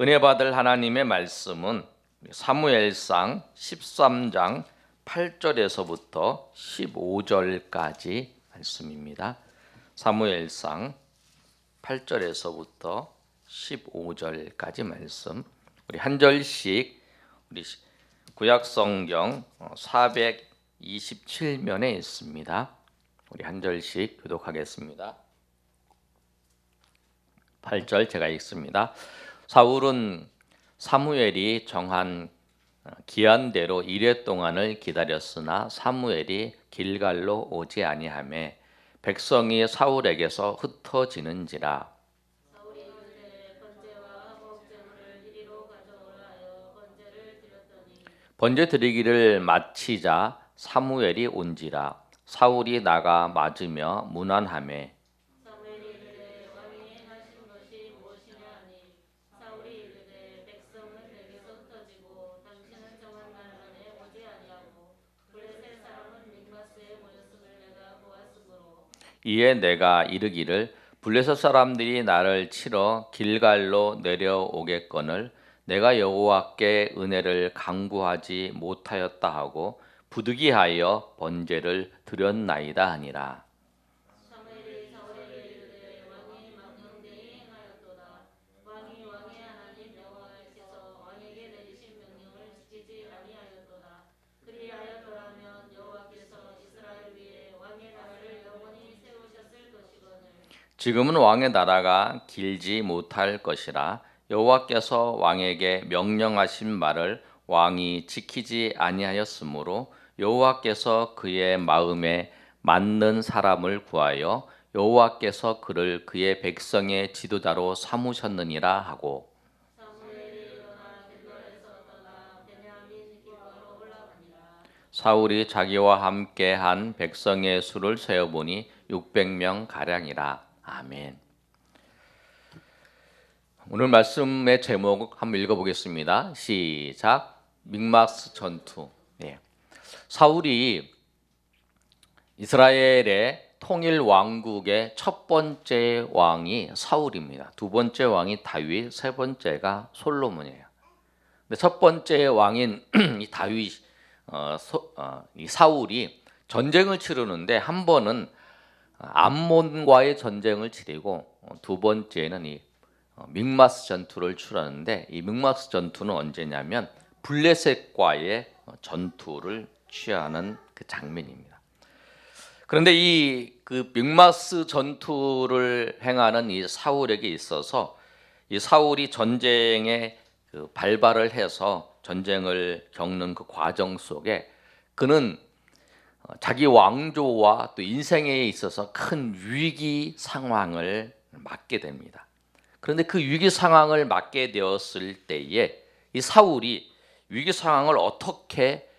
은혜 받을 하나님의 말씀은 사무엘상 13장 8절에서부터 15절까지 말씀입니다. 사무엘상 8절에서부터 15절까지 말씀. 우리 한 절씩 우리 구약성경 427면에 있습니다. 우리 한 절씩 교독하겠습니다. 8절 제가 읽습니다. 사울은 사무엘이 정한 기한대로 이레 동안을 기다렸으나 사무엘이 길갈로 오지 아니하매 백성이 사울에게서 흩어지는지라. 사울이 이르되 번제와 목제물을 이리로 가져오라 하여 번제를 드렸더니 번제 드리기를 마치자 사무엘이 온지라. 사울이 나가 맞으며 문안하매 사무엘이 이르되 왕이 행하신 것이 무엇이냐 하니 사울이 이르되 백성은 내게서 흩어지고 당신은 정한 날 안에 오지 아니하고 블레셋 사람은 믹마스에 모였음을 내가 보았으므로 이에 내가 이르기를 블레셋 사람들이 나를 치러 길갈로 내려오겠거늘 내가 여호와께 은혜를 강구하지 못하였다 하고 부득이하여 번제를 드렸나이다 하니라. 사무엘이 사울에게 이르되 왕이 망령되이 행하였도다. 왕이 왕의 하나님 여호와께서 왕에게 내리신 명령을 지키지 아니하였도다. 그리하였더라면 여호와께서 이스라엘 위에 왕의 나라를 영원히 세우셨을 것이거늘 지금은 왕의 나라가 길지 못할 것이라. 여호와께서 왕에게 명령하신 말을 왕이 지키지 아니하였으므로 여호와께서 그의 마음에 맞는 사람을 구하여 여호와께서 그를 그의 백성의 지도자로 삼으셨느니라 하고 사무엘이 일어나 길갈에서 떠나 베냐민 길가로 올라가니라. 사울이 자기와 함께 한 백성의 수를 세어보니 600명 가량이라. 아멘. 오늘 말씀의 제목 한번 읽어보겠습니다. 시작. 믹마스 전투. 사울이 이스라엘의 통일 왕국의 첫 번째 왕이 사울입니다. 두 번째 왕이 다윗, 세 번째가 솔로몬이에요. 근데 첫 번째 왕인 이 다윗, 이 사울이 전쟁을 치르는데 한 번은 암몬과의 전쟁을 치르고 두 번째는 이 믹마스 전투를 치르는데 이 믹마스 전투는 언제냐면 블레셋과의 전투를 취하는 그 장면입니다. 그런데 이 그 믹마스 전투를 행하는 이 사울에게 있어서 이 사울이 전쟁에 그 발발을 해서 전쟁을 겪는 그 과정 속에 그는 자기 왕조와 또 인생에 있어서 큰 위기 상황을 맞게 됩니다. 그런데 그 위기 상황을 맞게 되었을 때에 이 사울이 위기 상황을 어떻게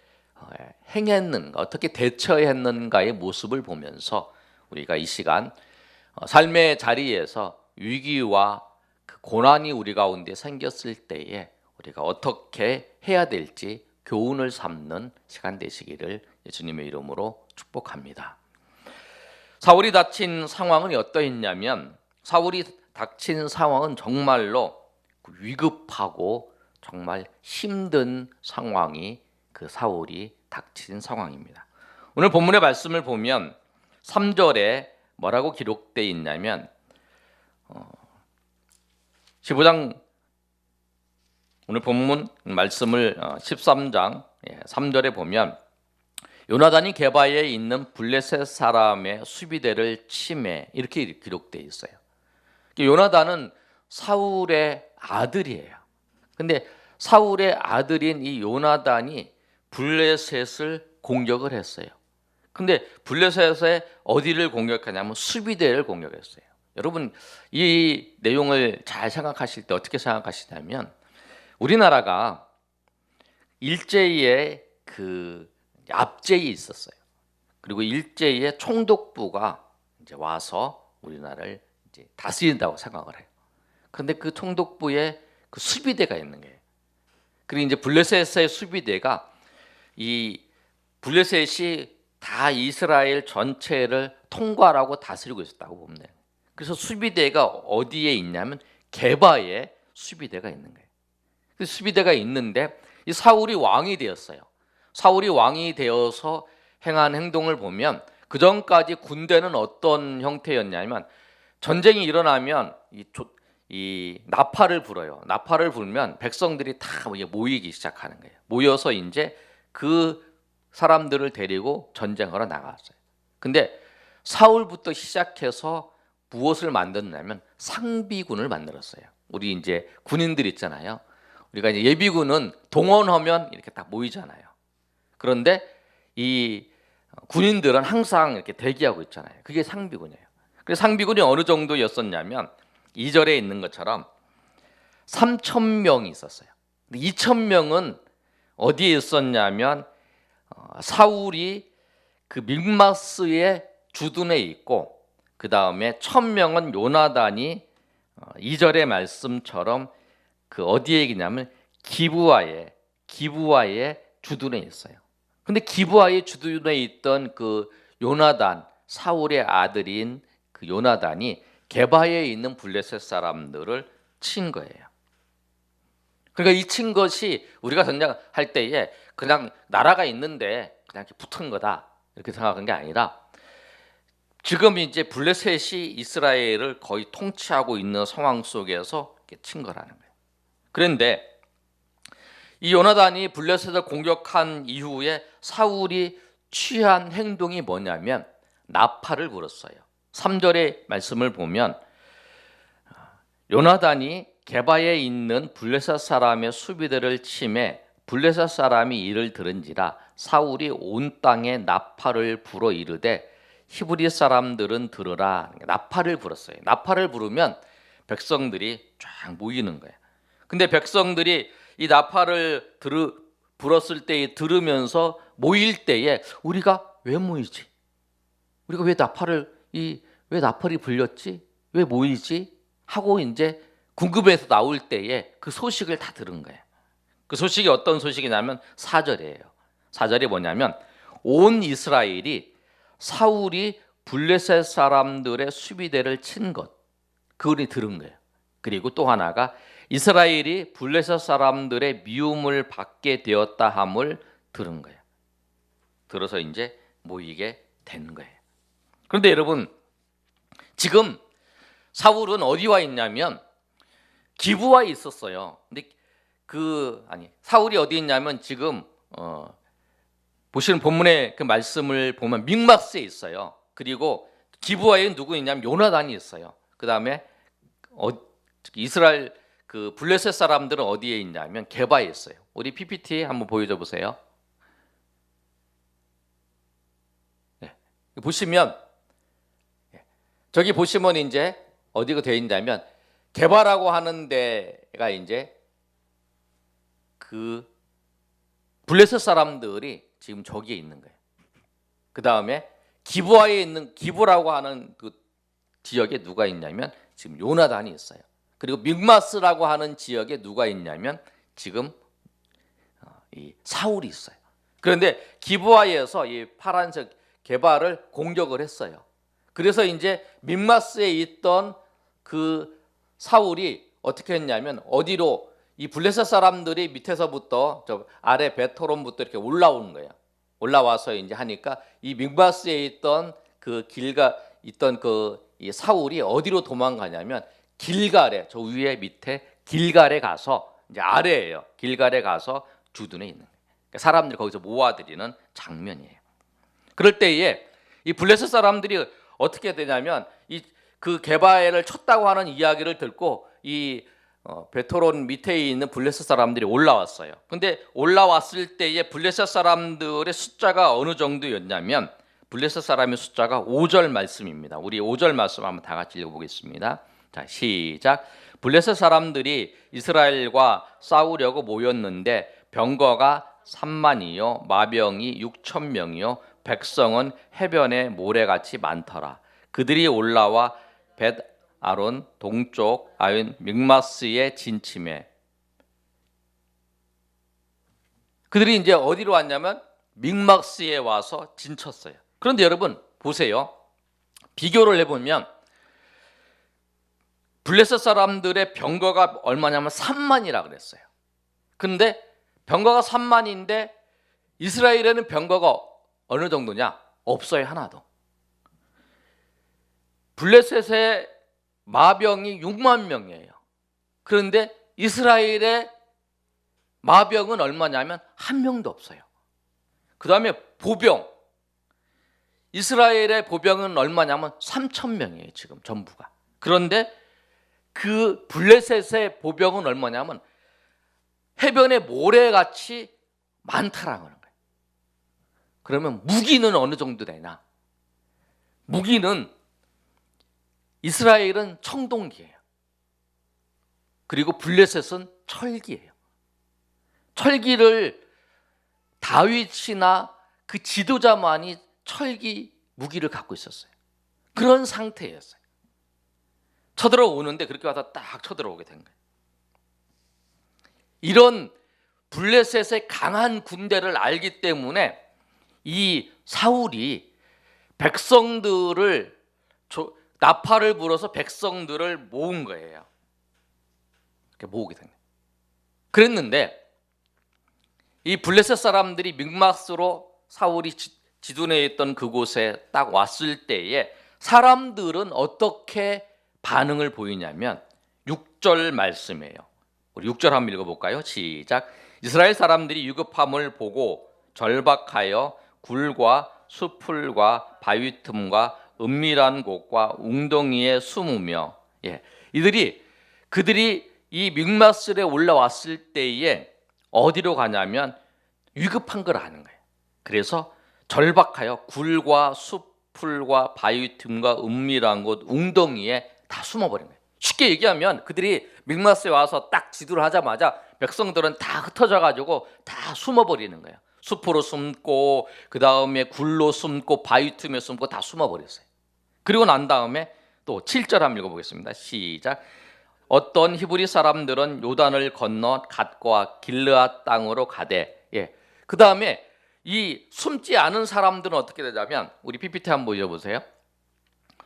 행했는가, 어떻게 대처했는가의 모습을 보면서 우리가 이 시간 삶의 자리에서 위기와 그 고난이 우리 가운데 생겼을 때에 우리가 어떻게 해야 될지 교훈을 삼는 시간 되시기를 예수님의 이름으로 축복합니다. 사울이 닥친 상황은 어떠했냐면 사울이 닥친 상황은 정말로 위급하고 정말 힘든 상황이 그 사울이 닥친 상황입니다. 오늘 본문의 말씀을 보면 3절에 뭐라고 기록되어 있냐면 15장 오늘 본문 말씀을 13장 3절에 보면 요나단이 게바에 있는 블레셋 사람의 수비대를 침해 이렇게 기록되어 있어요. 요나단은 사울의 아들이에요. 근데 사울의 아들인 이 요나단이 블레셋을 공격을 했어요. 근데 블레셋의 어디를 공격하냐면 수비대를 공격했어요. 여러분 이 내용을 잘 생각하실 때 어떻게 생각하시냐면 우리나라가 일제에 그 압제에 있었어요. 그리고 일제의 총독부가 이제 와서 우리나라를 이제 다스린다고 생각을 해요. 그런데 그 총독부에 그 수비대가 있는 거예요. 그리고 이제 블레셋의 수비대가 이 블레셋이 다 이스라엘 전체를 통괄하고 다스리고 있었다고 보면 돼요. 그래서 수비대가 어디에 있냐면 게바에 수비대가 있는 거예요. 그 수비대가 있는데 이 사울이 왕이 되었어요. 사울이 왕이 되어서 행한 행동을 보면 그 전까지 군대는 어떤 형태였냐면 전쟁이 일어나면 이 나팔을 불어요. 나팔을 불면 백성들이 다 모이기 시작하는 거예요. 모여서 이제 그 사람들을 데리고 전쟁하러 나갔어요. 근데 사울부터 시작해서 무엇을 만들었냐면 상비군을 만들었어요. 우리 이제 군인들 있잖아요. 우리가 이제 예비군은 동원하면 이렇게 딱 모이잖아요. 그런데 이 군인들은 항상 이렇게 대기하고 있잖아요. 그게 상비군이에요. 그래서 상비군이 어느 정도였었냐면 2절에 있는 것처럼 3,000명이 있었어요. 2,000명은 어디에 있었냐면 사울이 그 믹마스의 주둔에 있고 그 다음에 1,000명은 요나단이 2절의 말씀처럼 그 어디에 있냐면 기브아의 주둔에 있어요. 근데 기브아의 주둔에 있던 그 요나단, 사울의 아들인 그 요나단이 게바에 있는 블레셋 사람들을 친 거예요. 그러니까 이 친 것이 우리가 전쟁할 때에 그냥 나라가 있는데 그냥 이렇게 붙은 거다 이렇게 생각한 게 아니라 지금 이제 블레셋이 이스라엘을 거의 통치하고 있는 상황 속에서 이렇게 친 거라는 거예요. 그런데 이 요나단이 블레셋을 공격한 이후에 사울이 취한 행동이 뭐냐면 나팔을 불었어요. 3절의 말씀을 보면 요나단이 게바에 있는 블레셋 사람의 수비대를 치매 블레셋 사람이 이를 들은지라 사울이 온 땅에 나팔을 불어 이르되 히브리 사람들은 들으라. 나팔을 불었어요. 나팔을 부르면 백성들이 쫙 모이는 거예요. 근데 백성들이 이 나팔을 불었을 때 들으면서 모일 때에 우리가 왜 모이지? 우리가 왜 나팔이 불렸지? 왜 모이지? 하고 이제 궁금해서 나올 때에 그 소식을 다 들은 거예요. 그 소식이 어떤 소식이냐면 4절이에요. 4절이 뭐냐면 온 이스라엘이 사울이 블레셋 사람들의 수비대를 친 것, 그걸 들은 거예요. 그리고 또 하나가 이스라엘이 블레셋 사람들의 미움을 받게 되었다 함을 들은 거예요. 들어서 이제 모이게 된 거예요. 그런데 여러분, 지금 사울은 어디 와 있냐면 기브아에 있었어요. 근데 사울이 어디 있냐면 지금 보시는 본문의 그 말씀을 보면 믹마스에 있어요. 그리고 기브아에 누구 있냐면 요나단이 있어요. 그 다음에 이스라엘 그 블레셋 사람들은 어디에 있냐면 게바에 있어요. 우리 PPT 한번 보여줘 보세요. 네. 보시면 저기 보시면 이제 어디가 되어 있냐면 게바라고 하는 데가 이제 그 블레셋 사람들이 지금 저기에 있는 거예요. 그 다음에 기브아에 있는 기브라고 하는 그 지역에 누가 있냐면 지금 요나단이 있어요. 그리고 믹마스라고 하는 지역에 누가 있냐면 지금 이 사울이 있어요. 그런데 기브아에서 이 파란색 게바를 공격을 했어요. 그래서 이제 믹마스에 있던 그 사울이 어떻게 했냐면 어디로 이 블레셋 사람들이 밑에서부터 저 아래 베토론부터 이렇게 올라오는 거예요. 올라와서 이제 하니까 이 믹마스에 있던 그 이 사울이 어디로 도망가냐면 길갈에 저 위에 밑에 길갈에 가서 이제 아래예요. 길갈에 가서 주둔해 있는 거예요. 그러니까 사람들이 거기서 모아들이는 장면이에요. 그럴 때에 이 블레셋 사람들이 어떻게 되냐면 그 게바를 쳤다고 하는 이야기를 듣고 이 베토론 밑에 있는 블레셋 사람들이 올라왔어요. 근데 올라왔을 때에 블레셋 사람들의 숫자가 어느 정도였냐면 블레셋 사람의 숫자가 5절 말씀입니다. 우리 5절 말씀 한번 다 같이 읽어보겠습니다. 자, 시작. 블레셋 사람들이 이스라엘과 싸우려고 모였는데 병거가 3만이요 마병이 6,000명이요 백성은 해변에 모래같이 많더라. 그들이 올라와 벳 아론 동쪽 아윈 믹마스에 진침해. 그들이 이제 어디로 왔냐면 믹마스에 와서 진쳤어요. 그런데 여러분 보세요. 비교를 해보면 블레셋 사람들의 병거가 얼마냐면 3만이라 그랬어요. 근데 병거가 3만인데 이스라엘에는 병거가 어느 정도냐? 없어요. 하나도. 블레셋의 마병이 6만 명이에요. 그런데 이스라엘의 마병은 얼마냐면 한 명도 없어요. 그 다음에 보병, 이스라엘의 보병은 얼마냐면 3천 명이에요. 지금 전부가. 그런데 그 블레셋의 보병은 얼마냐면 해변의 모래같이 많다라는 거예요. 그러면 무기는 어느 정도 되나? 무기는 이스라엘은 청동기예요. 그리고 블레셋은 철기예요. 철기를 다윗이나 그 지도자만이 철기 무기를 갖고 있었어요. 그런 상태였어요. 쳐들어오는데 그렇게 와서 딱 쳐들어오게 된 거예요. 이런 블레셋의 강한 군대를 알기 때문에 이 사울이 백성들을 나팔을 불어서 백성들을 모은 거예요. 이렇게 모으게 된 거예요. 그랬는데 이 블레셋 사람들이 mikmas로 사울이 지둔해 있던 그곳에 딱 왔을 때에 사람들은 어떻게 반응을 보이냐면 6절 말씀이에요. 우리 6절 한번 읽어볼까요? 시작. 이스라엘 사람들이 위급함을 보고 절박하여 굴과 수풀과 바위 틈과 은밀한 곳과 웅덩이에 숨으며, 그들이 이 mikmas에 올라왔을 때에 어디로 가냐면 위급한 걸 아는 거예요. 그래서 절박하여 굴과 수풀과 바위 틈과 은밀한 곳, 웅덩이에 다 숨어버린 거예요. 쉽게 얘기하면 그들이 mikmas에 와서 딱 지도를 하자마자 백성들은 다 흩어져 가지고 다 숨어버리는 거예요. 숲으로 숨고 그 다음에 굴로 숨고 바위 틈에 숨고 다 숨어버렸어요. 그리고 난 다음에 또 7절 한번 읽어보겠습니다. 시작. 어떤 히브리 사람들은 요단을 건너 갓과 길르앗 땅으로 가되, 그 다음에 이 숨지 않은 사람들은 어떻게 되냐면 우리 PPT 한번 보여보세요.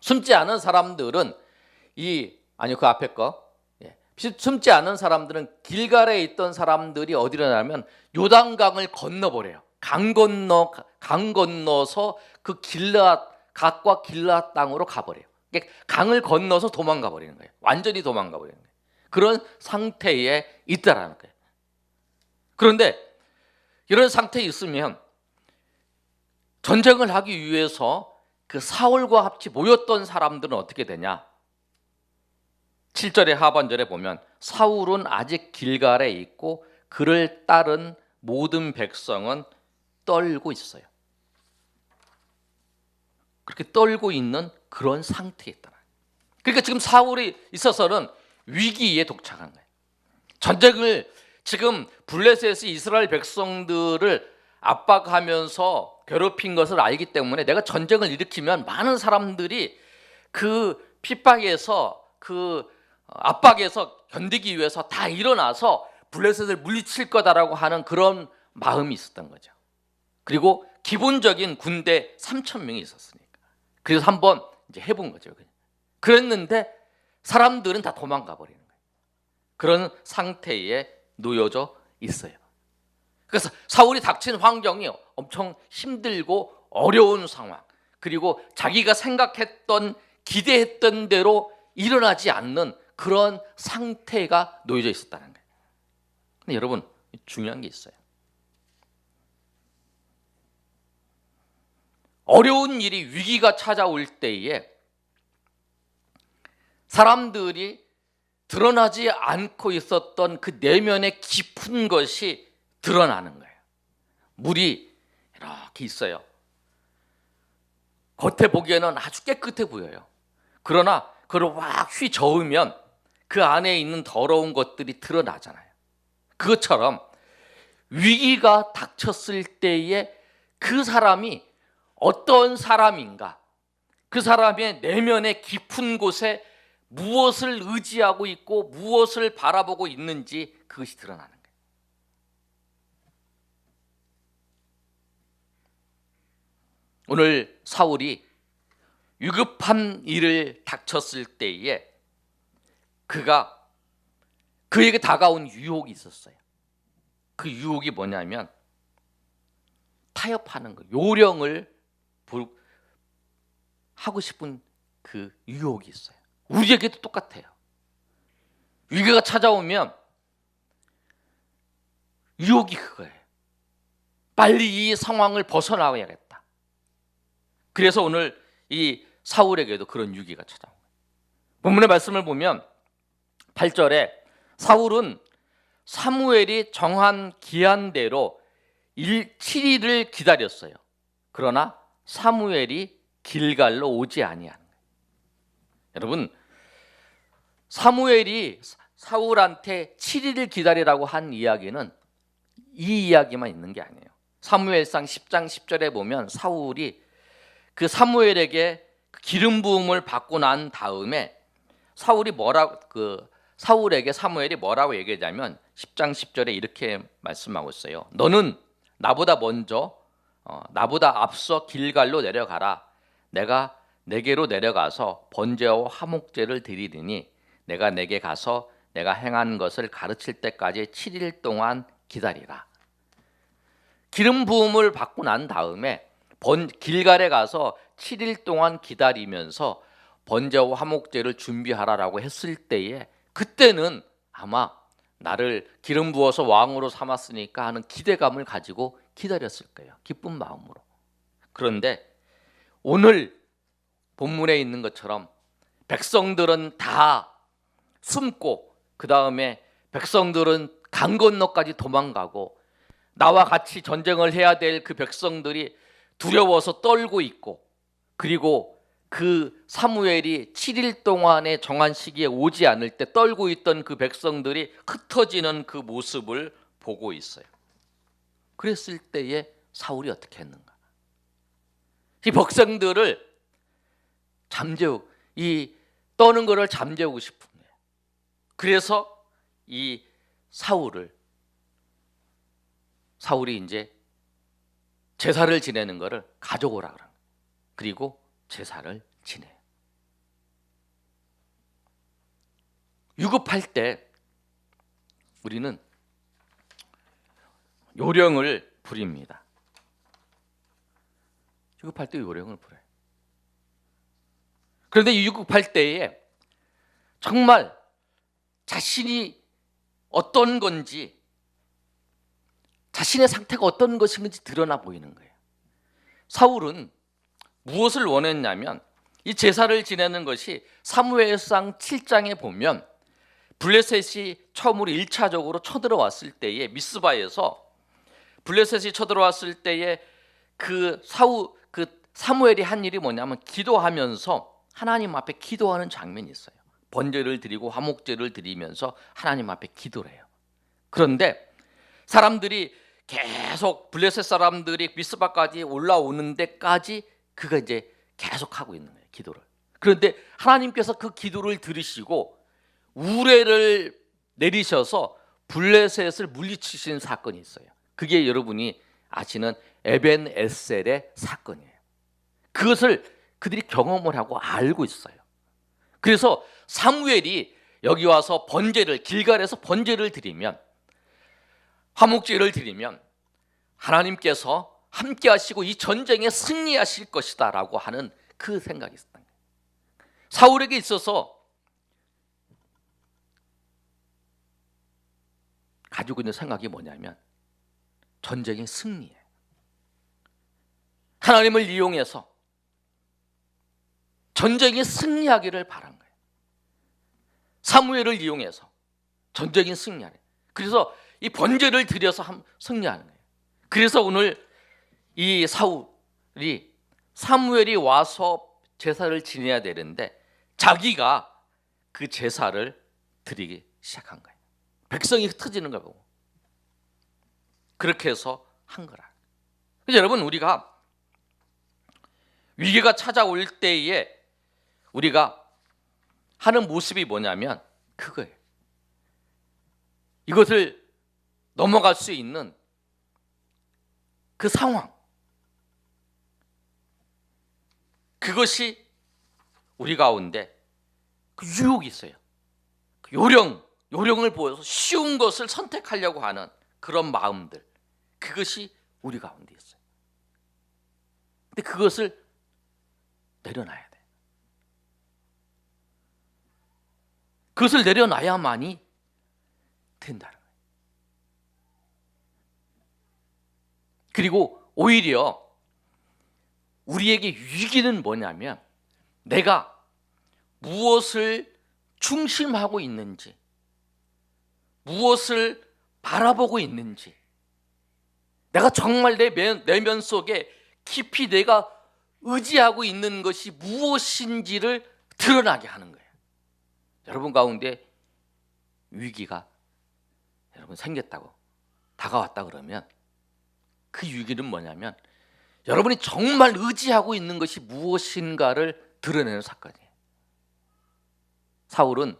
숨지 않은 사람들은 그 앞에 거, 숨지 않은 사람들은 길갈에 있던 사람들이 어디로 가냐면 요단강을 건너버려요. 강 건너서 그 갓과 길르앗 땅으로 가버려요. 강을 건너서 도망가 버리는 거예요. 완전히 도망가 버리는 거예요. 그런 상태에 있다라는 거예요. 그런데 이런 상태에 있으면 전쟁을 하기 위해서 그 사울과 같이 모였던 사람들은 어떻게 되냐? 7절의 하반절에 보면 사울은 아직 길갈에 있고 그를 따른 모든 백성은 떨고 있어요. 그렇게 떨고 있는 그런 상태에 있다. 그러니까 지금 사울이 있어서는 위기에 독착한 거예요. 전쟁을 지금 블레셋이 이스라엘 백성들을 압박하면서 괴롭힌 것을 알기 때문에 내가 전쟁을 일으키면 많은 사람들이 그 핍박에서 그 압박에서 견디기 위해서 다 일어나서 블레셋을 물리칠 거다라고 하는 그런 마음이 있었던 거죠. 그리고 기본적인 군대 3,000명이 있었으니까. 그래서 한번 이제 해본 거죠. 그랬는데 사람들은 다 도망가 버리는 거예요. 그런 상태에 놓여져 있어요. 그래서 사울이 닥친 환경이 엄청 힘들고 어려운 상황, 그리고 자기가 생각했던 기대했던 대로 일어나지 않는 그런 상태가 놓여져 있었다는 거예요. 근데 여러분, 중요한 게 있어요. 어려운 일이, 위기가 찾아올 때에 사람들이 드러나지 않고 있었던 그 내면의 깊은 것이 드러나는 거예요. 물이 이렇게 있어요. 겉에 보기에는 아주 깨끗해 보여요. 그러나 그걸 확 휘저으면 그 안에 있는 더러운 것들이 드러나잖아요. 그것처럼 위기가 닥쳤을 때에 그 사람이 어떤 사람인가, 그 사람의 내면의 깊은 곳에 무엇을 의지하고 있고 무엇을 바라보고 있는지 그것이 드러나는 거예요. 오늘 사울이 위급한 일을 닥쳤을 때에 그에게 다가온 유혹이 있었어요. 그 유혹이 뭐냐면 타협하는 거, 요령을 하고 싶은 그 유혹이 있어요. 우리에게도 똑같아요. 위기가 찾아오면 유혹이 그거예요. 빨리 이 상황을 벗어나야겠다. 그래서 오늘 이 사울에게도 그런 위기가 찾아온 거예요. 본문의 말씀을 보면 8절에 사울은 사무엘이 정한 기한대로 7일을 기다렸어요. 그러나 사무엘이 길갈로 오지 아니하는 거예요. 여러분, 사무엘이 사울한테 7일을 기다리라고 한 이야기는 이 이야기만 있는 게 아니에요. 사무엘상 10장 10절에 보면 사울이 그 사무엘에게 기름 부음을 받고 난 다음에 사울에게 사무엘이 뭐라고 얘기하냐면 10장 10절에 이렇게 말씀하고 있어요. 너는 나보다 앞서 길갈로 내려가라. 내가 내게로 내려가서 번제와 화목제를 드리리니 내가 내게 가서 내가 행한 것을 가르칠 때까지 7일 동안 기다리라. 기름 부음을 받고 난 다음에 길갈에 가서 7일 동안 기다리면서 번제와 화목제를 준비하라라고 했을 때에 그때는 아마 나를 기름 부어서 왕으로 삼았으니까 하는 기대감을 가지고 기다렸을 거예요. 기쁜 마음으로. 그런데 오늘 본문에 있는 것처럼 백성들은 다 숨고 그 다음에 백성들은 강 건너까지 도망가고 나와 같이 전쟁을 해야 될 그 백성들이 두려워서 떨고 있고 그리고 그 사무엘이 7일 동안의 정한 시기에 오지 않을 때 떨고 있던 그 백성들이 흩어지는 그 모습을 보고 있어요. 그랬을 때에 사울이 어떻게 했는가? 이 백성들을 떠는 것을 잠재우고 싶은 거예요. 그래서 이 사울이 이제 제사를 지내는 것을 가져오라 그러는 거예요. 그리고 제사를 지내요. 유급할 때 우리는 요령을 부립니다. 유급할 때 요령을 부려요. 그런데 이 유급할 때에 정말 자신이 어떤 건지 자신의 상태가 어떤 것인지 드러나 보이는 거예요. 사울은 무엇을 원했냐면 이 제사를 지내는 것이 사무엘상 7장에 보면 블레셋이 처음으로 1차적으로 쳐들어왔을 때에 미스바에서 블레셋이 쳐들어왔을 때에 그 사무엘이 한 일이 뭐냐면 기도하면서 하나님 앞에 기도하는 장면이 있어요. 번제를 드리고 화목제를 드리면서 하나님 앞에 기도를 해요. 그런데 사람들이 계속 블레셋 사람들이 미스바까지 올라오는 데까지 그가 이제 계속 하고 있는 거예요. 기도를. 그런데 하나님께서 그 기도를 들으시고 우레를 내리셔서 블레셋을 물리치신 사건이 있어요. 그게 여러분이 아시는 에벤 에셀의 사건이에요. 그것을 그들이 경험을 하고 알고 있어요. 그래서 사무엘이 여기 와서 길갈에서 번제를 드리면 화목제를 드리면 하나님께서 함께 하시고 이 전쟁에 승리하실 것이다 라고 하는 그 생각이 있었던 거예요. 사울에게 있어서 가지고 있는 생각이 뭐냐면 전쟁의 승리예요. 하나님을 이용해서 전쟁에 승리하기를 바란 거예요. 사무엘을 이용해서 전쟁에 승리하래. 그래서 이 번제를 드려서 승리하는 거예요. 그래서 오늘 이 사울이 사무엘이 와서 제사를 지내야 되는데 자기가 그 제사를 드리기 시작한 거예요. 백성이 흩어지는 걸 보고 그렇게 해서 한 거라. 그래서 여러분 우리가 위기가 찾아올 때에 우리가 하는 모습이 뭐냐면 그거예요. 이것을 넘어갈 수 있는 그 상황, 그것이 우리 가운데 그 유혹이 있어요. 그 요령을 보여서 쉬운 것을 선택하려고 하는 그런 마음들, 그것이 우리 가운데 있어요. 근데 그것을 내려놔야 돼. 그것을 내려놔야만이 된다는 거예요. 그리고 오히려 우리에게 위기는 뭐냐면 내가 무엇을 중심하고 있는지, 무엇을 바라보고 있는지, 내가 정말 내 내면 속에 깊이 내가 의지하고 있는 것이 무엇인지를 드러나게 하는 거예요. 여러분 가운데 위기가 여러분 생겼다고, 다가왔다 그러면 그 위기는 뭐냐면 여러분이 정말 의지하고 있는 것이 무엇인가를 드러내는 사건이에요. 사울은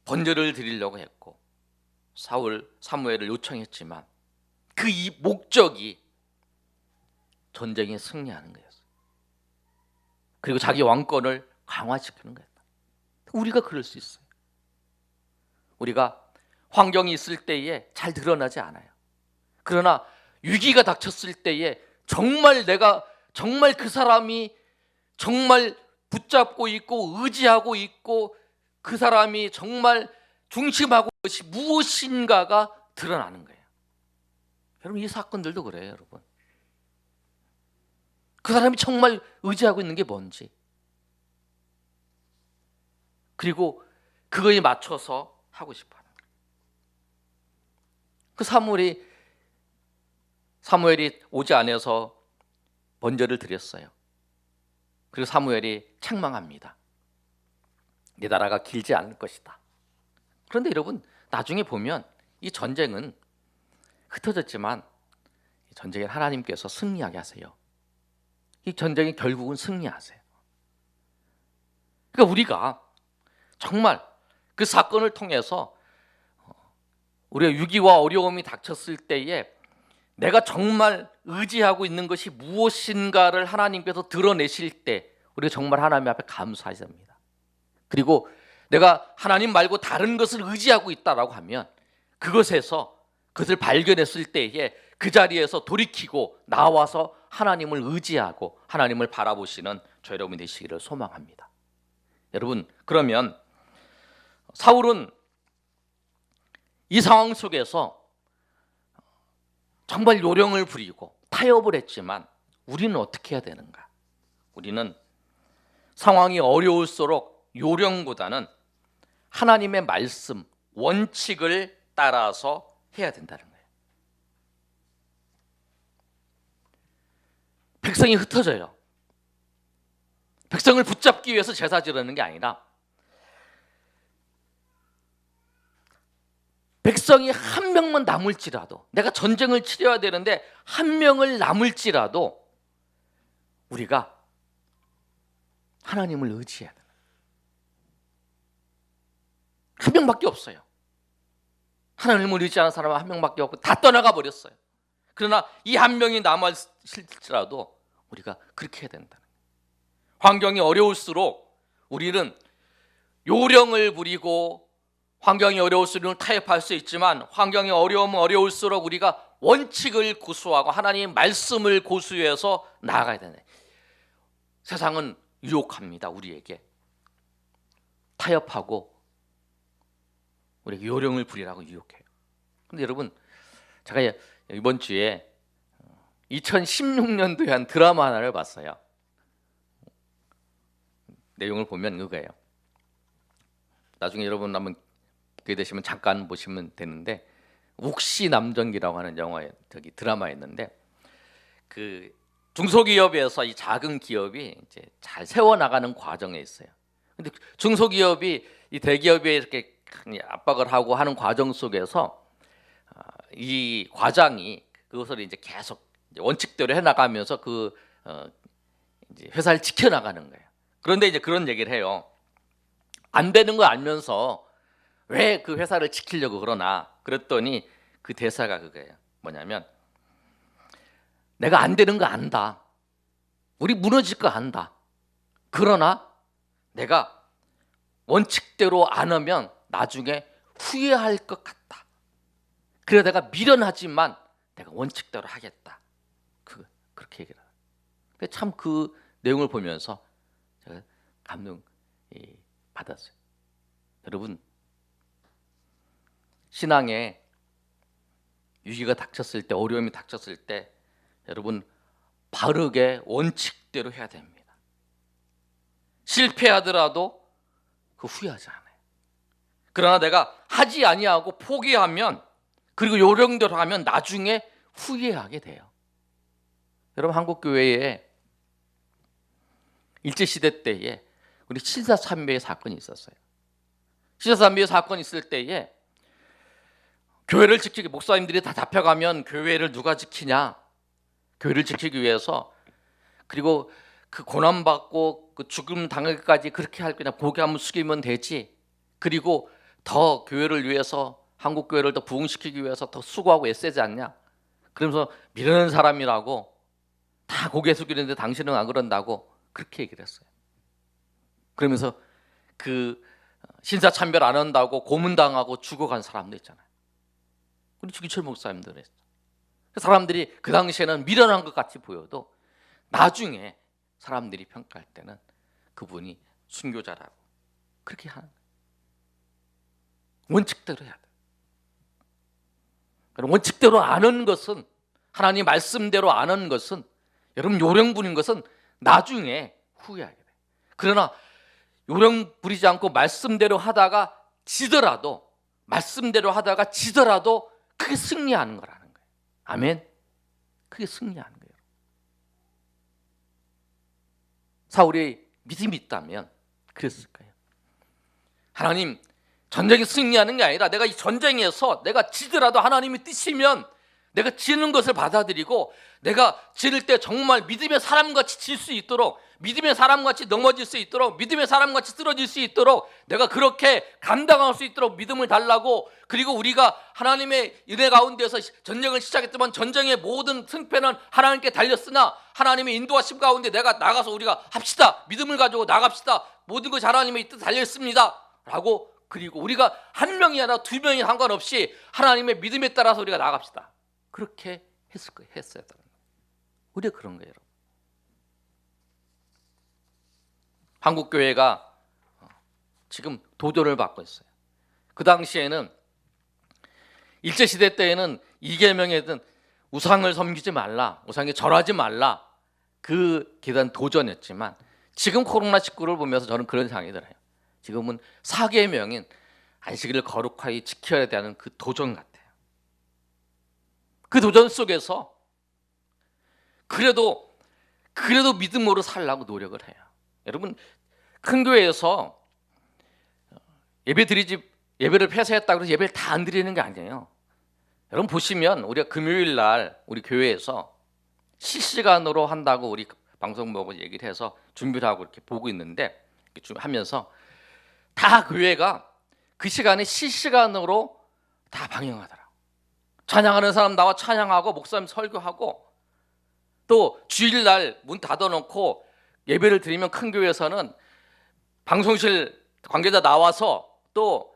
번제를 드리려고 했고 사무엘을 요청했지만 그 이 목적이 전쟁에 승리하는 거였어요. 그리고 자기 왕권을 강화시키는 거였다. 우리가 그럴 수 있어요. 우리가 환경이 있을 때에 잘 드러나지 않아요. 그러나 위기가 닥쳤을 때에 정말 내가 정말 그 사람이 정말 붙잡고 있고 의지하고 있고 그 사람이 정말 중심하고 것이 무엇인가가 드러나는 거예요. 여러분 이 사건들도 그래요. 여러분 그 사람이 정말 의지하고 있는 게 뭔지, 그리고 그거에 맞춰서 하고 싶어하는 거예요. 그 사무엘이 오지 않아서 번제를 드렸어요. 그리고 사무엘이 책망합니다. 내 나라가 길지 않을 것이다. 그런데 여러분 나중에 보면 이 전쟁은 흩어졌지만 이 전쟁에 하나님께서 승리하게 하세요. 이 전쟁이 결국은 승리하세요. 그러니까 우리가 정말 그 사건을 통해서 우리의 위기와 어려움이 닥쳤을 때에 내가 정말 의지하고 있는 것이 무엇인가를 하나님께서 드러내실 때 우리가 정말 하나님 앞에 감사해야 합니다. 그리고 내가 하나님 말고 다른 것을 의지하고 있다라고 하면 그것을 발견했을 때에 그 자리에서 돌이키고 나와서 하나님을 의지하고 하나님을 바라보시는 저 여러분이 되시기를 소망합니다. 여러분 그러면 사울은 이 상황 속에서 정말 요령을 부리고 타협을 했지만 우리는 어떻게 해야 되는가? 우리는 상황이 어려울수록 요령보다는 하나님의 말씀, 원칙을 따라서 해야 된다는 거예요. 백성이 흩어져요. 백성을 붙잡기 위해서 제사 지르는 게 아니라 백성이 한 명만 남을지라도, 내가 전쟁을 치러야 되는데 한 명을 남을지라도 우리가 하나님을 의지해야 돼요. 한 명밖에 없어요. 하나님을 의지하는 사람은 한 명밖에 없고 다 떠나가 버렸어요. 그러나 이 한 명이 남았을지라도 우리가 그렇게 해야 된다는 거예요. 환경이 어려울수록 우리는 요령을 부리고 환경이 어려울수록 타협할 수 있지만 환경이 어려울수록 우리가 원칙을 고수하고 하나님의 말씀을 고수해서 나아가야 되네. 세상은 유혹합니다. 우리에게 타협하고 우리에게 요령을 부리라고 유혹해요. 그런데 여러분 제가 이번 주에 2016년도에 한 드라마 하나를 봤어요. 내용을 보면 그거예요. 나중에 여러분 한번 기회 되시면 잠깐 보시면 되는데 욱시남정기라고 하는 드라마였는데 그 중소기업에서 이 작은 기업이 이제 잘 세워나가는 과정에 있어요. 근데 중소기업이 이 대기업에 이렇게 압박을 하고 하는 과정 속에서 이 과장이 그것을 이제 계속 원칙대로 해나가면서 이제 회사를 지켜나가는 거예요. 그런데 이제 그런 얘기를 해요. 안 되는 거 알면서 왜 그 회사를 지키려고 그러나? 그랬더니 그 대사가 그거예요. 뭐냐면 내가 안 되는 거 안다. 우리 무너질 거 안다. 그러나 내가 원칙대로 안 하면 나중에 후회할 것 같다. 그래서 내가 미련하지만 내가 원칙대로 하겠다. 그렇게 얘기를 해요. 참 그 내용을 보면서 제가 감동 받았어요. 여러분, 신앙에 위기가 닥쳤을 때, 어려움이 닥쳤을 때 여러분 바르게 원칙대로 해야 됩니다. 실패하더라도 그 후회하지 않아요. 그러나 내가 하지 아니하고 포기하면, 그리고 요령대로 하면 나중에 후회하게 돼요. 여러분, 한국 교회에 일제시대 때에 우리 신사참배의 사건이 있었어요. 신사참배의 사건이 있을 때에 교회를 지키기, 목사님들이 다 잡혀가면 교회를 누가 지키냐? 교회를 지키기 위해서, 그리고 그 고난받고 그 죽음 당하기까지 그렇게 할 거냐? 고개 한번 숙이면 되지. 그리고 더 교회를 위해서, 한국 교회를 더 부흥시키기 위해서 더 수고하고 애쓰지 않냐? 그러면서 미련한 사람이라고 다 고개 숙이는데 당신은 안 그런다고 그렇게 얘기를 했어요. 그러면서 그 신사참배를 안 한다고 고문당하고 죽어간 사람도 있잖아요. 우리 주기철 목사님도 그랬어요. 사람들이 그 당시에는 미련한 것 같이 보여도 나중에 사람들이 평가할 때는 그분이 순교자라고 그렇게 하는 거예요. 원칙대로 해야 돼요. 원칙대로 아는 것은, 하나님 말씀대로 아는 것은, 여러분 요령 부리는 것은 나중에 후회하게 돼요. 그러나 요령 부리지 않고 말씀대로 하다가 지더라도, 그게 승리하는 거라는 거예요. 아멘. 그게 승리하는 거예요. 사울이 믿음이 있다면 그랬을 거예요. 하나님, 전쟁에 승리하는 게 아니라 내가 이 전쟁에서 내가 지더라도 하나님이 뜻이면 내가 지는 것을 받아들이고, 내가 지를 때 정말 믿음의 사람같이 질 수 있도록, 믿음의 사람같이 넘어질 수 있도록, 믿음의 사람같이 쓰러질 수 있도록, 내가 그렇게 감당할 수 있도록 믿음을 달라고. 그리고 우리가 하나님의 은혜 가운데서 전쟁을 시작했지만 전쟁의 모든 승패는 하나님께 달렸으나 하나님의 인도하심 가운데 내가 나가서 우리가 합시다, 믿음을 가지고 나갑시다, 모든 것이 하나님의 뜻 달렸습니다 라고. 그리고 우리가 한 명이 아니라 두 명이 상관없이 하나님의 믿음에 따라서 우리가 나갑시다, 그렇게 했을 거예요. 했어야 되는 거예요. 우리가 그런 거예요, 여러분. 한국 교회가 지금 도전을 받고 있어요. 그 당시에는 일제 시대 때에는 이계명에든 우상을 섬기지 말라, 우상에 절하지 말라, 그 기단 도전이었지만 지금 코로나19를 보면서 저는 그런 생각이 들어요. 지금은 사계명인 안식일을 거룩하게 지켜야 되는 그 도전 같아요. 그 도전 속에서 그래도 믿음으로 살려고 노력을 해요. 여러분, 큰 교회에서 예배를 폐쇄했다고 해서 예배를 다 안 드리는 게 아니에요. 여러분 보시면 우리가 금요일 날 우리 교회에서 실시간으로 한다고 우리 방송 보고 얘기를 해서 준비를 하고 이렇게 보고 있는데, 하면서 다 교회가 그 시간에 실시간으로 다 방영하더라고. 찬양하는 사람 나와 찬양하고, 목사님 설교하고, 또 주일날 문 닫아놓고 예배를 드리면 큰 교회에서는 방송실 관계자 나와서, 또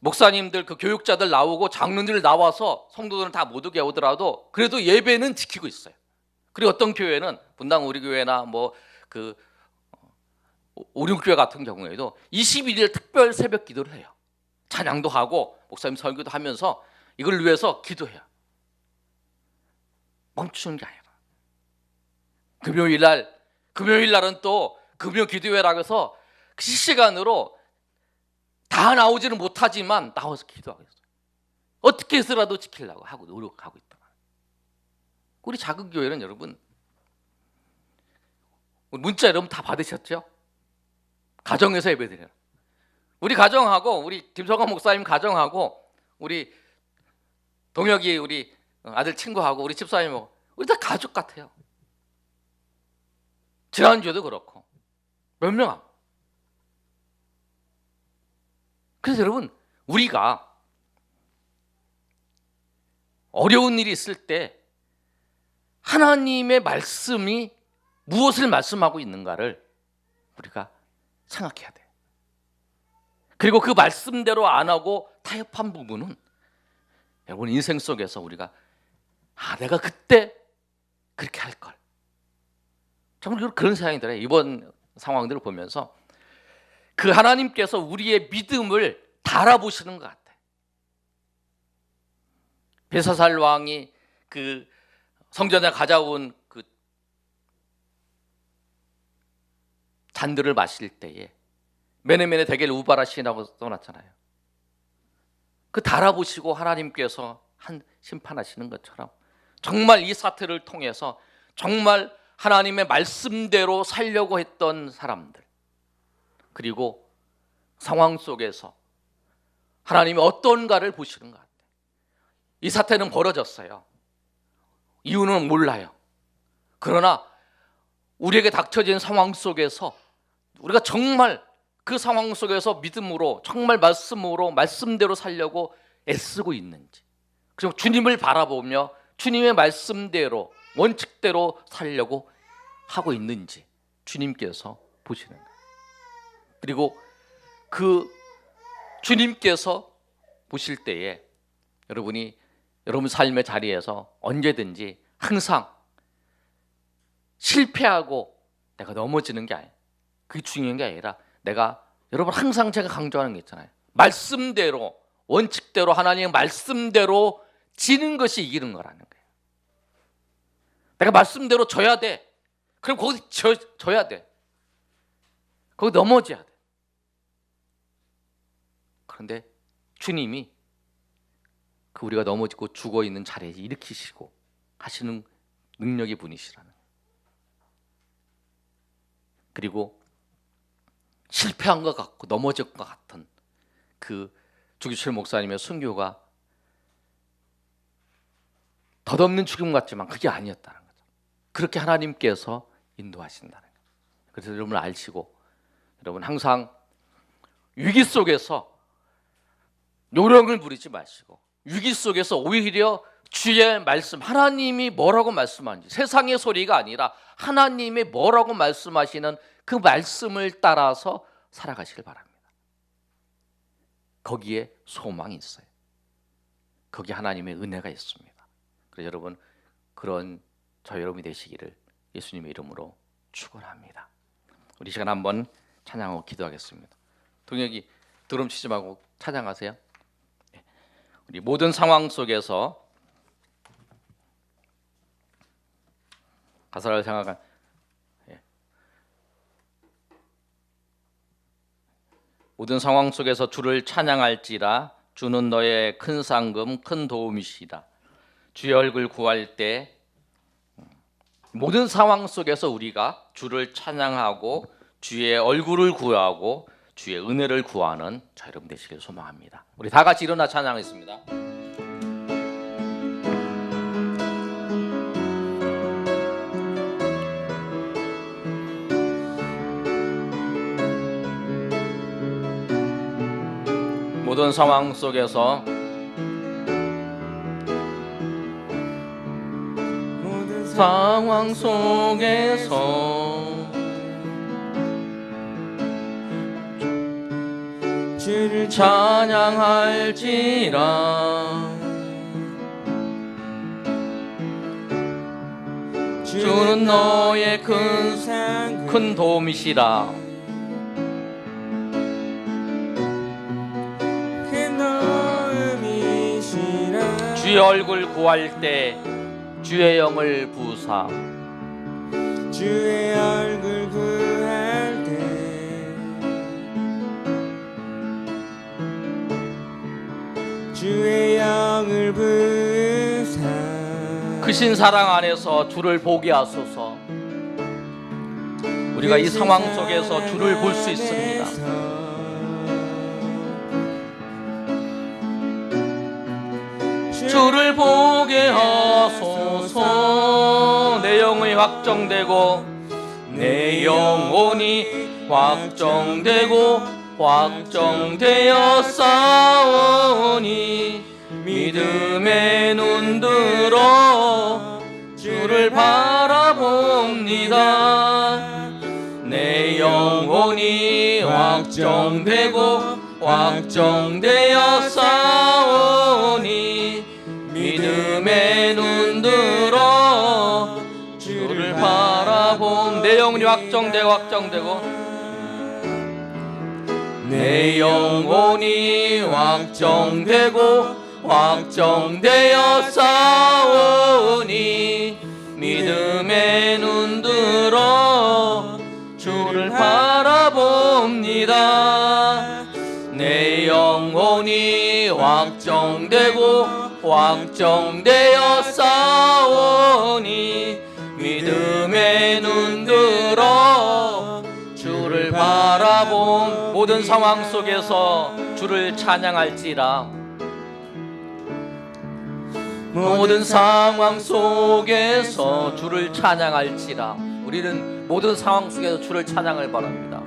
목사님들, 그 교육자들 나오고 장로들 나와서 성도들은 다 못 오게 오더라도 그래도 예배는 지키고 있어요. 그리고 어떤 교회는 분당 우리 교회나 뭐 그 오륜교회 같은 경우에도 21일 특별 새벽 기도를 해요. 찬양도 하고 목사님 설교도 하면서 이걸 위해서 기도해요. 멈추는 게 아니라 금요일 날은 또 금요 기도회라고 해서 실시간으로 다 나오지는 못하지만 나와서 기도하고 있어요. 어떻게 해서라도 지키려고 하고 노력하고 있다. 우리 작은 교회는 여러분, 문자 여러분 다 받으셨죠? 가정에서 예배드려요. 우리 가정하고, 우리 김성환 목사님 가정하고, 우리 동혁이 우리 아들 친구하고, 우리 집사님하고, 우리 다 가족 같아요. 지난주에도 그렇고 몇 명 하고. 그래서 여러분, 우리가 어려운 일이 있을 때 하나님의 말씀이 무엇을 말씀하고 있는가를 우리가 생각해야 돼요. 그리고 그 말씀대로 안 하고 타협한 부분은 여러분 인생 속에서 우리가 내가 그때 그렇게 할 걸. 정말 그런 생각이 들어요. 이번 상황들을 보면서 그 하나님께서 우리의 믿음을 달아보시는 것 같아요. 벨사살 왕이 그 성전에 가져온 그 잔들을 마실 때에 메네메네 데겔 우바라시라고 써놨잖아요. 그 달아보시고 하나님께서 한 심판하시는 것처럼 정말 이 사태를 통해서 정말 하나님의 말씀대로 살려고 했던 사람들, 그리고 상황 속에서 하나님이 어떤가를 보시는 것 같아요. 이 사태는 벌어졌어요. 이유는 몰라요. 그러나 우리에게 닥쳐진 상황 속에서 우리가 정말 그 상황 속에서 믿음으로 정말 말씀으로 말씀대로 살려고 애쓰고 있는지, 그리고 주님을 바라보며 주님의 말씀대로 원칙대로 살려고 하고 있는지 주님께서 보시는 거예요. 그리고 그 주님께서 보실 때에 여러분이 여러분 삶의 자리에서 언제든지 항상 실패하고 내가 넘어지는 게 아니에요. 그게 중요한 게 아니라 여러분 항상 제가 강조하는 게 있잖아요. 말씀대로 원칙대로 하나님의 말씀대로 지는 것이 이기는 거라는 거예요. 내가 말씀대로 져야 돼. 그럼 거기 져야 돼. 거기 넘어져야 돼. 그런데 주님이 그 우리가 넘어지고 죽어 있는 자리에 일으키시고 하시는 능력의 분이시라는 거예요. 그리고 실패한 것 같고 넘어질 것 같은 그 주기철 목사님의 순교가 덧없는 죽음 같지만 그게 아니었다는 거죠. 그렇게 하나님께서 인도하신다는 거예요. 그래서 여러분 아시고, 여러분 항상 위기 속에서 요령을 부리지 마시고 위기 속에서 오히려 주의 말씀, 하나님이 뭐라고 말씀하는지, 세상의 소리가 아니라 하나님이 뭐라고 말씀하시는 그 말씀을 따라서 살아가시길 바랍니다. 거기에 소망이 있어요. 거기에 하나님의 은혜가 있습니다. 그래서 여러분 그런 저 여러분이 되시기를 예수님의 이름으로 축원합니다. 우리 시간 한번 찬양하고 기도하겠습니다. 동혁이 드럼 치지 말고 찬양하세요. 우리 모든 상황 속에서 가사를 생각한 모든 상황 속에서 주를 찬양할지라. 주는 너의 큰 상급 큰 도움이시다. 주의 얼굴 구할 때 모든 상황 속에서 우리가 주를 찬양하고 주의 얼굴을 구하고 주의 은혜를 구하는 저 여러분 되시길 소망합니다. 우리 다 같이 일어나 찬양하겠습니다. 모든 상황 속에서 상황 속에서 주를 찬양할지라. 주는 너의 큰 도움이시라. 주의 얼굴 구할 때 주의 영을 부사. 주의 얼굴 구할 때 주의 영을 부사. 크신 사랑 안에서 주를 보게 하소서. 우리가 이 상황 속에서 주를 볼 수 있습니다. 주를 보게 하소서. 내 영혼이 확정되고 내 영혼이 확정되고 확정되어 싸우니 믿음의 눈 들어 주를 바라봅니다. 내 영혼이 확정되고 확정되어 싸우니 믿음의 눈 들어 주를 바라봄. 내 영혼이 확정되고 내 영혼이 확정되어 싸우니 믿음의 눈 들어 주를 바라봅니다. 내 영혼이 확정되어 싸우니 믿음의 눈 들어 주를 바라봄. 모든 상황 속에서 주를 찬양할지라. 모든 상황 속에서 주를 찬양할지라. 우리는 모든 상황 속에서 주를 찬양을 바랍니다.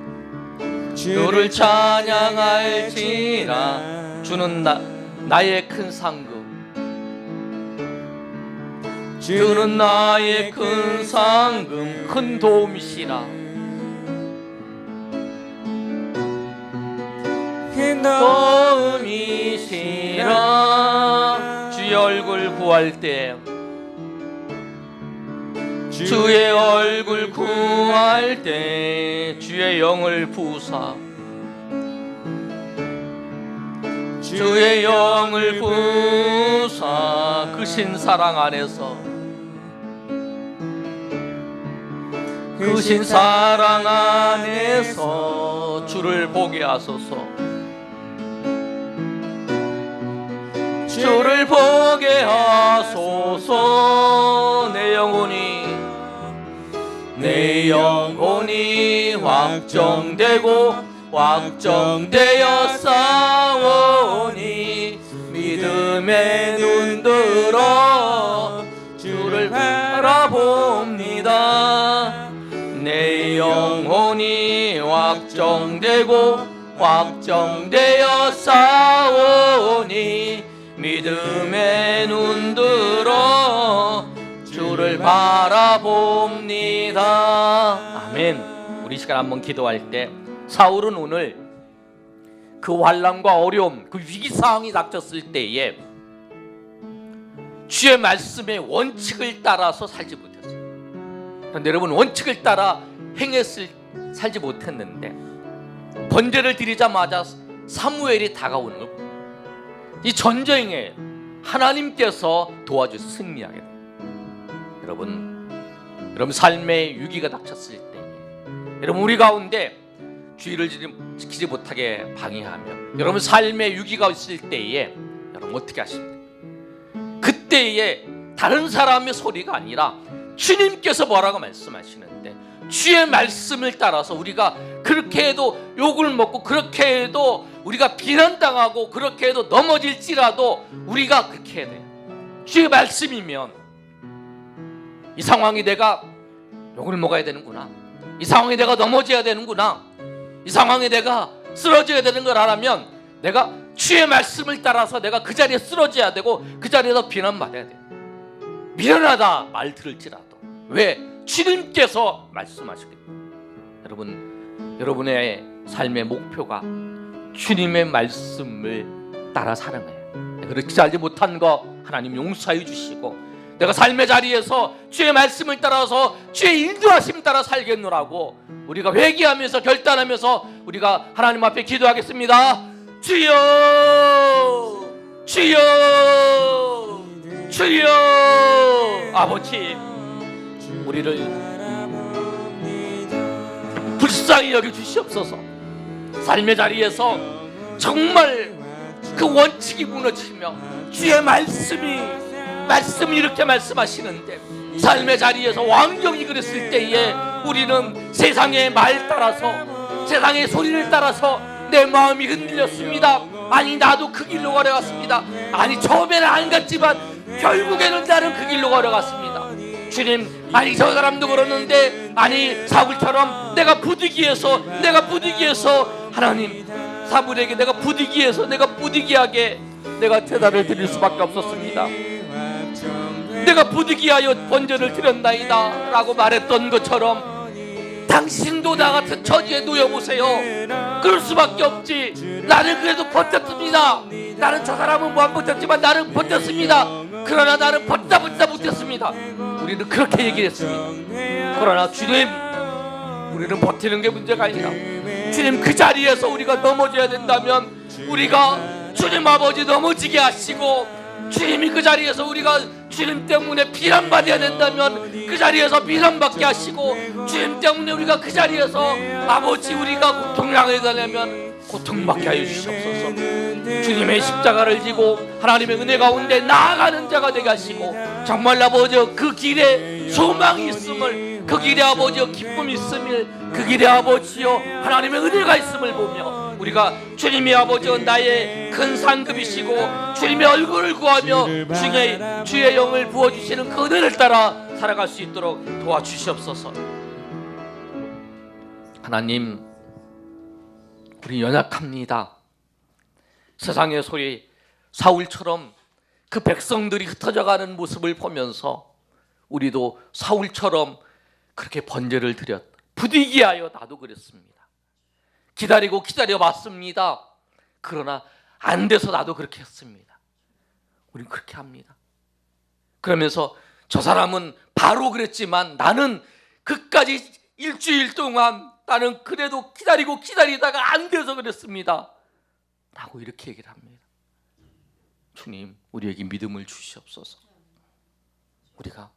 주를 찬양할지라. 주는 나의 큰 상급, 주는 나의 큰 상급, 큰 도움이시라. 도움이시라. 주의 얼굴 구할 때, 주의 얼굴 구할 때 주의 영을 부사, 주의 영을 부사 그 신사랑 안에서, 그 신사랑 안에서 주를 보게 하소서. 주를 보게 하소서. 내 영혼이 확정되어 싸우니 믿음의 눈 들어 주를 바라봅니다. 내 영혼이 확정되어 싸우니 믿음의 눈 들어 주를 바라봅니다. 아멘. 우리 시간 한번 기도할 때, 사울은 오늘 그 환난과 어려움, 그 위기 상황이 닥쳤을 때에 주의 말씀의 원칙을 따라서 살지 못했어요. 그런데 여러분, 원칙을 따라 살지 못했는데 번제를 드리자마자 사무엘이 다가오는 걸, 이 전쟁에 하나님께서 도와주셔서 승리하게 돼요. 여러분 삶의 위기가 닥쳤을 때, 여러분 우리 가운데 주의를 지키지 못하게 방해하며 여러분 삶의 위기가 있을 때에 여러분 어떻게 하십니까? 그때에 다른 사람의 소리가 아니라 주님께서 뭐라고 말씀하시는데, 주의 말씀을 따라서 우리가 그렇게 해도 욕을 먹고, 그렇게 해도 우리가 비난당하고, 그렇게 해도 넘어질지라도 우리가 그렇게 해야 돼요. 주의 말씀이면 이 상황이 내가 욕을 먹어야 되는구나, 이 상황에 내가 넘어져야 되는구나, 이 상황에 내가 쓰러져야 되는 걸 알면 내가 주의 말씀을 따라서 내가 그 자리에 쓰러져야 되고, 그 자리에서 비난받아야 돼요. 미련하다 말 들을지라도. 왜? 주님께서 말씀하시거든요. 여러분의 삶의 목표가 주님의 말씀을 따라 사는 거예요. 그렇게 살지 못한 거 하나님 용서해 주시고, 내가 삶의 자리에서 주의 말씀을 따라서 주의 인도하심 따라 살겠노라고 우리가 회개하면서 결단하면서 우리가 하나님 앞에 기도하겠습니다. 주여, 주여, 주여. 아버지, 우리를 불쌍히 여겨 주시옵소서. 삶의 자리에서 정말 그 원칙이 무너지며 주의 말씀이 이렇게 말씀하시는데, 삶의 자리에서 환경이 그랬을 때에 우리는 세상의 말 따라서, 세상의 소리를 따라서 내 마음이 흔들렸습니다. 아니 나도 그 길로 걸어갔습니다. 아니 처음에는 안 갔지만 결국에는 나는 그 길로 걸어갔습니다. 주님, 아니 저 사람도 그러는데, 아니 사울처럼 내가 부득이해서 하나님, 사울에게 내가 부득이하게 내가 제단을 드릴 수밖에 없었습니다. 내가 부득이하여 번제를 드렸나이다 라고 말했던 것처럼 당신도 나 같은 처지에 놓여보세요. 그럴 수밖에 없지. 나는 그래도 버텼습니다. 나는 저 사람은 못 버텼지만 나는 버텼습니다. 그러나 나는 버티다 못했습니다. 우리는 그렇게 얘기했습니다. 그러나 주님, 우리는 버티는 게 문제가 아니라 주님, 그 자리에서 우리가 넘어져야 된다면 우리가 주님 아버지 넘어지게 하시고, 주님이 그 자리에서 우리가 주님 때문에 비난받아야 된다면 그 자리에서 비난받게 하시고, 주님 때문에 우리가 그 자리에서 아버지 우리가 고통당해야 되려면 고통받게 하여 주시옵소서. 주님의 십자가를 지고 하나님의 은혜 가운데 나아가는 자가 되게 하시고, 정말 아버지 그 길에 소망이 있음을, 그 길에 아버지 기쁨이 있음을, 그 길에 아버지여 하나님의 은혜가 있음을 보며 우리가 주님이 아버지 나의 큰 상급이시고 주님의 얼굴을 구하며 주의 영을 부어주시는 그 은혜를 따라 살아갈 수 있도록 도와주시옵소서. 하나님, 우리 연약합니다. 세상의 소리, 사울처럼 그 백성들이 흩어져가는 모습을 보면서 우리도 사울처럼 그렇게 번제를 드렸다. 부디게 하여 나도 그랬습니다. 기다리고 기다려봤습니다. 그러나 안 돼서 나도 그렇게 했습니다. 우린 그렇게 합니다. 그러면서 저 사람은 바로 그랬지만 나는 끝까지 일주일 동안 나는 그래도 기다리다가 안 돼서 그랬습니다 라고 이렇게 얘기를 합니다. 주님, 우리에게 믿음을 주시옵소서. 우리가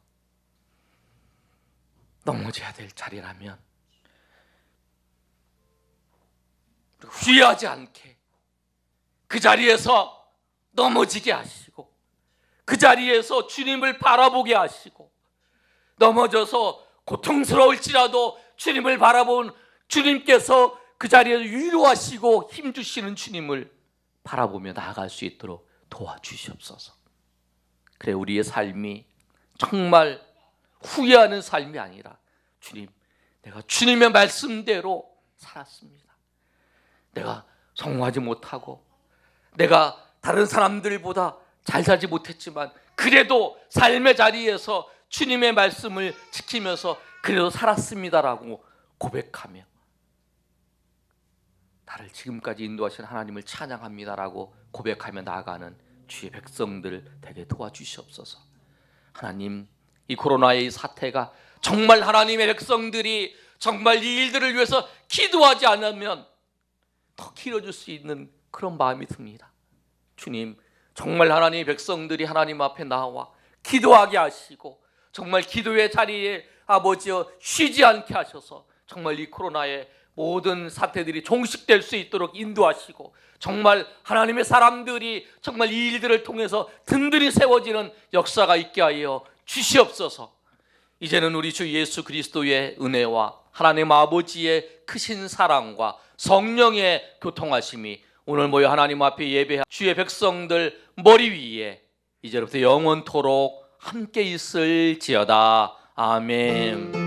넘어져야 될 자리라면 후회하지 않게 그 자리에서 넘어지게 하시고, 그 자리에서 주님을 바라보게 하시고, 넘어져서 고통스러울지라도 주님을 바라본 주님께서 그 자리에서 위로하시고 힘주시는 주님을 바라보며 나아갈 수 있도록 도와주시옵소서. 그래, 우리의 삶이 정말 후회하는 삶이 아니라 주님, 내가 주님의 말씀대로 살았습니다. 내가 성공하지 못하고 내가 다른 사람들보다 잘 살지 못했지만 그래도 삶의 자리에서 주님의 말씀을 지키면서 그래도 살았습니다라고 고백하며 나를 지금까지 인도하신 하나님을 찬양합니다라고 고백하며 나아가는 주의 백성들 되게 도와주시옵소서. 하나님, 이 코로나의 사태가 정말 하나님의 백성들이 정말 이 일들을 위해서 기도하지 않으면 더 길어질 수 있는 그런 마음이 듭니다. 주님, 정말 하나님의 백성들이 하나님 앞에 나와 기도하게 하시고 정말 기도의 자리에 아버지여 쉬지 않게 하셔서 정말 이 코로나의 모든 사태들이 종식될 수 있도록 인도하시고, 정말 하나님의 사람들이 정말 이 일들을 통해서 든든히 세워지는 역사가 있게 하여 주시옵소서. 이제는 우리 주 예수 그리스도의 은혜와 하나님 아버지의 크신 사랑과 성령의 교통하심이 오늘 모여 하나님 앞에 예배한 주의 백성들 머리 위에 이제부터 영원토록 함께 있을지어다. 아멘.